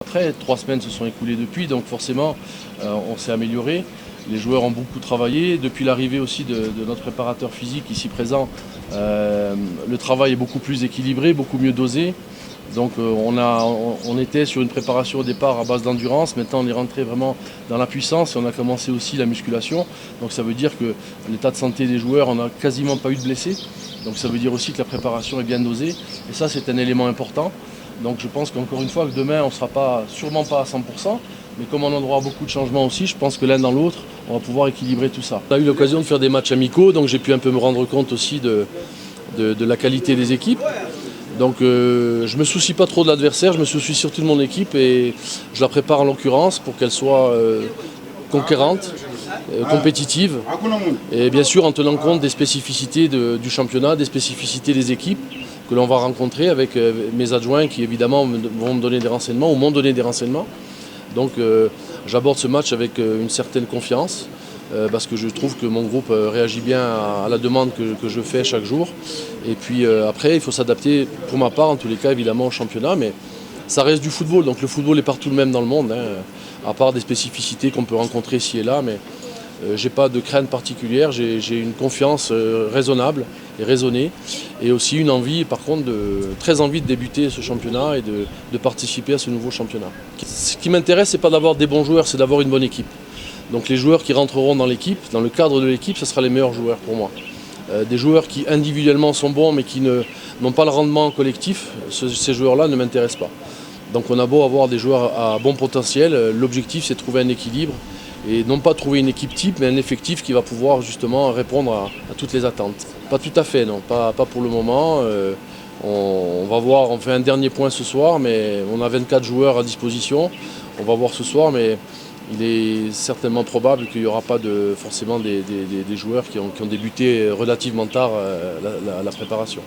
après. 3 semaines se sont écoulées depuis, donc forcément on s'est amélioré. Les joueurs ont beaucoup travaillé. Depuis l'arrivée aussi de notre préparateur physique ici présent, le travail est beaucoup plus équilibré, beaucoup mieux dosé. Donc on était sur une préparation au départ à base d'endurance. Maintenant on est rentré vraiment dans la puissance et on a commencé aussi la musculation. Donc ça veut dire que l'état de santé des joueurs, on n'a quasiment pas eu de blessés. Donc ça veut dire aussi que la préparation est bien dosée. Et ça c'est un élément important. Donc je pense qu'encore une fois que demain on ne sera sûrement pas à 100%. Mais comme on aura beaucoup de changements aussi, je pense que l'un dans l'autre, on va pouvoir équilibrer tout ça. On a eu l'occasion de faire des matchs amicaux, donc j'ai pu un peu me rendre compte aussi de la qualité des équipes. Donc je ne me soucie pas trop de l'adversaire, je me soucie surtout de mon équipe et je la prépare en l'occurrence pour qu'elle soit conquérante, compétitive. Et bien sûr en tenant compte des spécificités du championnat, des spécificités des équipes que l'on va rencontrer avec mes adjoints qui évidemment vont me donner des renseignements ou m'ont donné des renseignements. Donc j'aborde ce match avec une certaine confiance parce que je trouve que mon groupe réagit bien à la demande que je fais chaque jour. Et puis après, il faut s'adapter pour ma part, en tous les cas évidemment au championnat, mais ça reste du football, donc le football est partout le même dans le monde, à part des spécificités qu'on peut rencontrer ici et là, mais j'ai pas de crainte particulière, j'ai une confiance raisonnable et raisonnée, et aussi une envie, par contre, très envie de débuter ce championnat et de participer à ce nouveau championnat. Ce qui m'intéresse, c'est pas d'avoir des bons joueurs, c'est d'avoir une bonne équipe. Donc les joueurs qui rentreront dans l'équipe, dans le cadre de l'équipe, ce sera les meilleurs joueurs pour moi. Des joueurs qui individuellement sont bons mais qui n'ont pas le rendement collectif, ces joueurs-là ne m'intéressent pas. Donc on a beau avoir des joueurs à bon potentiel, l'objectif c'est de trouver un équilibre et non pas trouver une équipe type mais un effectif qui va pouvoir justement répondre à toutes les attentes. Pas tout à fait, non, pas pour le moment. On va voir, on fait un dernier point ce soir, mais on a 24 joueurs à disposition. On va voir ce soir, mais il est certainement probable qu'il n'y aura pas forcément des joueurs qui ont débuté relativement tard la préparation.